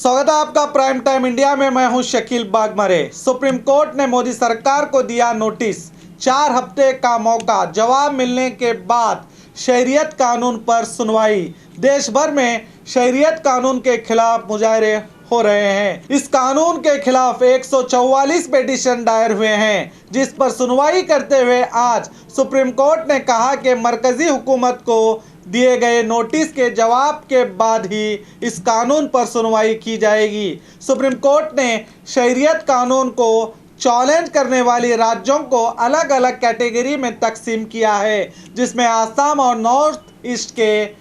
स्वागत है आपका प्राइम टाइम इंडिया में। मैं हूं शकील बागमरे। सुप्रीम कोर्ट ने मोदी सरकार को दिया नोटिस, 4 हफ्ते का मौका। जवाब मिलने के बाद शहरियत कानून पर सुनवाई। देश भर में शहरियत कानून के खिलाफ मुजाहरे हो रहे हैं। इस कानून के खिलाफ 144 पिटीशन दायर हुए हैं, जिस पर सुनवाई करते हुए आज सुप्रीम कोर्ट ने कहा कि मरकजी हुकूमत को दिए गए नोटिस के जवाब के बाद ही इस कानून पर सुनवाई की जाएगी। सुप्रीम कोर्ट ने शहरियत कानून को चैलेंज करने वाली राज्यों को अलग अलग कैटेगरी में तकसीम किया है, जिसमें आसाम और नॉर्थ ईस्ट के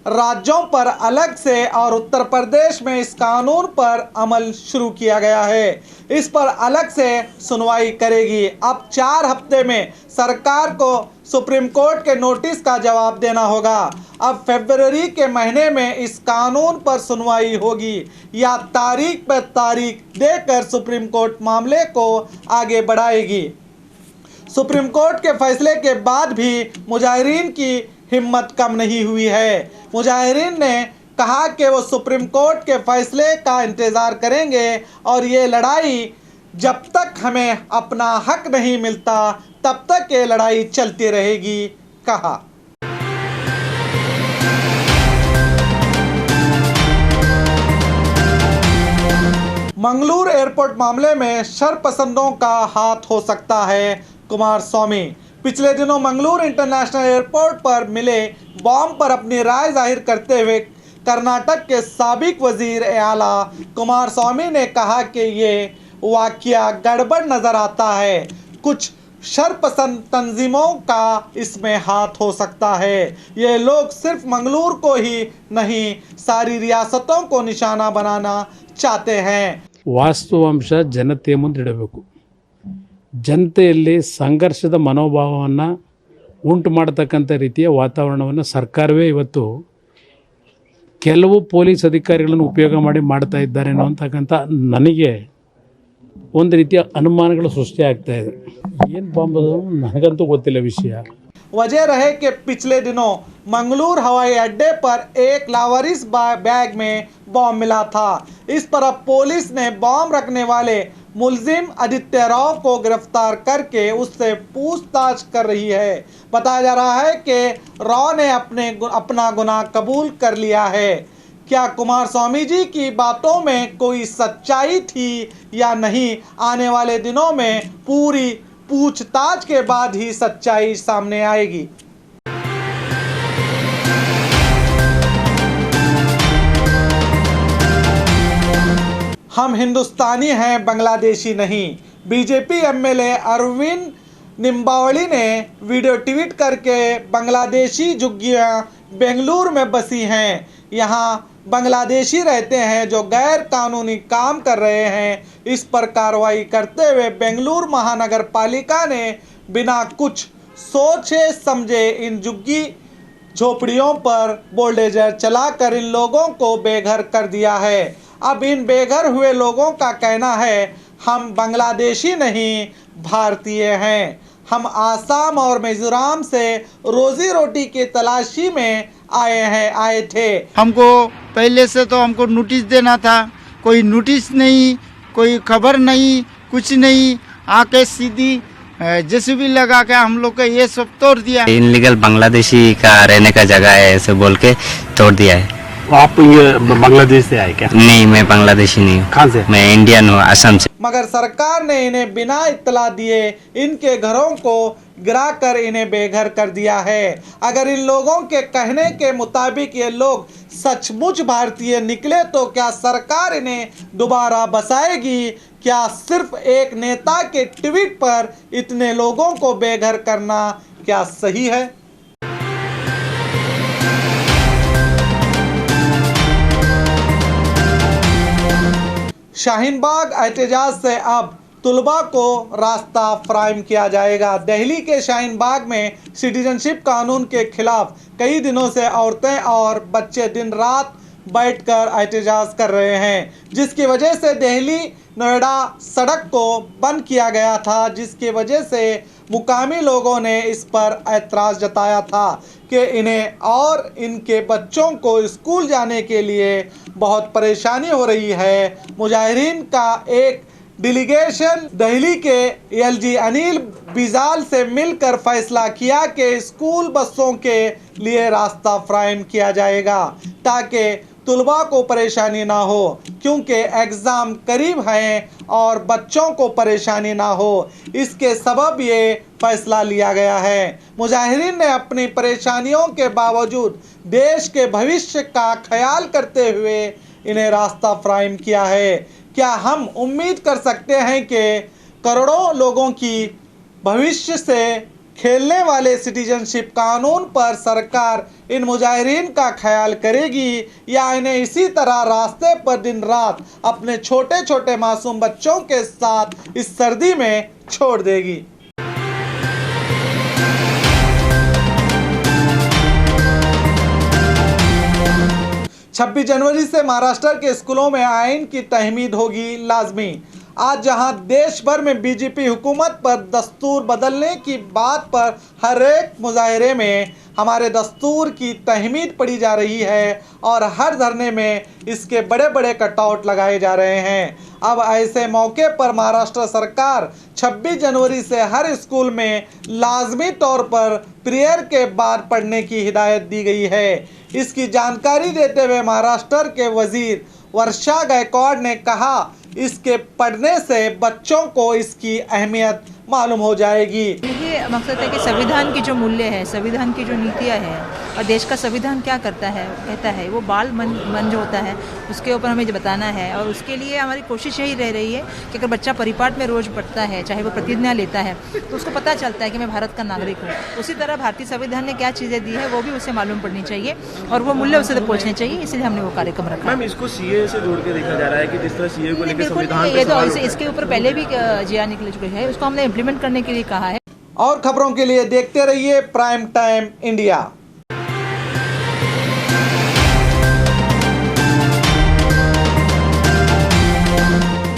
राज्यों पर अलग से और उत्तर प्रदेश में इस कानून पर अमल शुरू किया गया है। इस पर अलग से सुनवाई करेगी। अब 4 हफ्ते में सरकार को सुप्रीम कोर्ट के नोटिस का जवाब देना होगा। अब फरवरी के महीने में इस कानून पर सुनवाई होगी या तारीख पर तारीख देकर सुप्रीम कोर्ट मामले को आगे बढ़ाएगी। सुप्रीम कोर्ट के फैसले के बाद भी मुजाहिरीन की हिम्मत कम नहीं हुई है। मुजाहिरीन ने कहा कि वो सुप्रीम कोर्ट के फैसले का इंतज़ार करेंगे और ये लड़ाई जब तक हमें अपना हक नहीं मिलता तब तक ये लड़ाई चलती रहेगी, कहा। मंगलुरु एयरपोर्ट मामले में शरपसंदों का हाथ हो सकता है, कुमारस्वामी। पिछले दिनों मंगलुरु इंटरनेशनल एयरपोर्ट पर मिले बॉम्ब पर अपनी राय जाहिर करते हुए कर्नाटक के साबिक वजीर आला कुमारस्वामी ने कहा कि ये वाकया गड़बड़ नजर आता है। कुछ शरपसंद तंजीमों का इसमें हाथ हो सकता है। ये लोग सिर्फ मंगलुरु को ही नहीं, सारी रियासतों को निशाना बनाना चाहते हैं। ವಾಸ್ತವಾಂಶ ಜನತೆಯ ಮುಂದೆ ಇಡಬೇಕು. ಜನತೆಯಲ್ಲಿ ಸಂಘರ್ಷದ ಮನೋಭಾವವನ್ನು ಉಂಟು ಮಾಡತಕ್ಕಂಥ ರೀತಿಯ ವಾತಾವರಣವನ್ನು ಸರ್ಕಾರವೇ ಇವತ್ತು ಕೆಲವು ಪೊಲೀಸ್ ಅಧಿಕಾರಿಗಳನ್ನು ಉಪಯೋಗ ಮಾಡಿ ಮಾಡ್ತಾ ಇದ್ದಾರೆ ಅನ್ನೋಂತಕ್ಕಂಥ ನನಗೆ ಒಂದು ರೀತಿಯ ಅನುಮಾನಗಳು ಸೃಷ್ಟಿ ಆಗ್ತಾ ಇದೆ. ಏನು ಬಾಂಬ್ ಅದು ನನಗಂತೂ ಗೊತ್ತಿಲ್ಲ ವಿಷಯ. वजह रहे कि पिछले दिनों मंगलुरु हवाई अड्डे पर एक लावारिस बैग में बॉम्ब मिला था। इस पर अब पुलिस ने बॉम्ब रखने वाले मुलजिम आदित्य राव को गिरफ्तार करके उससे पूछताछ कर रही है। बताया जा रहा है कि राव ने अपना गुनाह कबूल कर लिया है। क्या कुमारस्वामी जी की बातों में कोई सच्चाई थी या नहीं, आने वाले दिनों में पूरी पूछताछ के बाद ही सच्चाई सामने आएगी। हम हिंदुस्तानी हैं, बांग्लादेशी नहीं। बीजेपी एमएलए अरविंद निम्बावली ने वीडियो ट्वीट करके बांग्लादेशी झुग्गियां बेंगलुरु में बसी हैं, यहाँ बांग्लादेशी रहते हैं जो गैर कानूनी काम कर रहे हैं। इस पर कार्रवाई करते हुए बेंगलुरु महानगर पालिका ने बिना कुछ सोचे समझे इन झुग्गी झोपड़ियों पर बुलडोजर चलाकर इन लोगों को बेघर कर दिया है। अब इन बेघर हुए लोगों का कहना है, हम बांग्लादेशी नहीं, भारतीय हैं। हम आसाम और मिजोरम से रोजी रोटी की तलाशी में आए थे। हमको पहले से तो हमको नोटिस देना था, कोई नोटिस नहीं, कोई खबर नहीं, कुछ नहीं। आके सीधी जेसीबी लगा के हम लोग का ये सब तोड़ दिया। इनलीगल बांग्लादेशी का रहने का जगह है ऐसे बोल के तोड़ दिया है। आप ये बांग्लादेश से आए क्या? नहीं, मैं बांग्लादेशी नहीं हूँ। कहाँ से? मैं इंडियन हूँ, असम से। मगर सरकार ने इन्हें बिना इत्तला दिए इनके घरों को गिराकर इन्हें बेघर कर दिया है। अगर इन लोगों के कहने के मुताबिक ये लोग सचमुच भारतीय निकले तो क्या सरकार इन्हें दोबारा बसाएगी? क्या सिर्फ एक नेता के ट्वीट पर इतने लोगों को बेघर करना क्या सही है? शाहीन बाग एहतजाज से अब तुलबा को रास्ता फराहम किया जाएगा। दिल्ली के शाहीन बाग में सिटीजनशिप कानून के खिलाफ कई दिनों से औरतें और बच्चे दिन रात बैठकर एहतजाज कर रहे हैं, जिसकी वजह से दिल्ली नोएडा सड़क को बंद किया गया था, जिसकी वजह से मुकामी लोगों ने इस पर ऐतराज़ जताया था कि इन्हें और इनके बच्चों को स्कूल जाने के लिए बहुत परेशानी हो रही है। मुजाहिरीन का एक डेलीगेशन दिल्ली के एलजी अनिल बिजाल से मिलकर फैसला किया कि स्कूल बसों के लिए रास्ता फ्राहम किया जाएगा ताकि तुलबा को परेशानी ना हो, क्योंकि एग्ज़ाम करीब हैं और बच्चों को परेशानी ना हो, इसके सबब ये फैसला लिया गया है। मुजाहिरीन ने अपनी परेशानियों के बावजूद देश के भविष्य का ख्याल करते हुए इन्हें रास्ता फ्राहम किया है। क्या हम उम्मीद कर सकते हैं कि करोड़ों लोगों की भविष्य से खेलने वाले सिटीजनशिप कानून पर सरकार इन मुजाहिरीन का ख्याल करेगी, या इन्हें इसी तरह रास्ते पर दिन रात अपने छोटे छोटे मासूम बच्चों के साथ इस सर्दी में छोड़ देगी? 26 जनवरी से महाराष्ट्र के स्कूलों में आइन की तहमीद होगी लाजमी। आज जहां देश भर में बीजेपी हुकूमत पर दस्तूर बदलने की बात पर हर एक मुजाहरे में हमारे दस्तूर की तहमीद पड़ी जा रही है और हर धरने में इसके बड़े बड़े कटआउट लगाए जा रहे हैं। अब ऐसे मौके पर महाराष्ट्र सरकार 26 जनवरी से हर स्कूल में लाजमी तौर पर प्रेयर के बाद पढ़ने की हिदायत दी गई है। इसकी जानकारी देते हुए महाराष्ट्र के वजीर वर्षा गायकवाड़ ने कहा, इसके पढ़ने से बच्चों को इसकी अहमियत मालूम हो जाएगी। ये मकसद है कि संविधान की जो मूल्य है, संविधान की जो नीतियाँ हैं और देश का संविधान क्या करता है कहता है, वो बाल मन जो होता है उसके ऊपर हमें बताना है। और उसके लिए हमारी कोशिश यही रह रही है कि अगर बच्चा परिपाठ में रोज़ पढ़ता है, चाहे वो प्रतिज्ञा लेता है, तो उसको पता चलता है कि मैं भारत का नागरिक हूँ। उसी तरह भारतीय संविधान ने क्या चीज़ें दी है वो भी उसे मालूम पड़नी चाहिए और वो मूल्य उसे तक पहुँचने चाहिए, इसलिए हमने वो कार्यक्रम रखा। मैम, इसको सीए से जोड़ के देखा जा रहा है कि जिस तरह सीए को लेकर बिल्कुल, ये तो इसके ऊपर पहले भी जिया निकल चुके हैं, उसको हमने इम्प्लीमेंट करने के लिए कहा है। और खबरों के लिए देखते रहिए प्राइम टाइम इंडिया।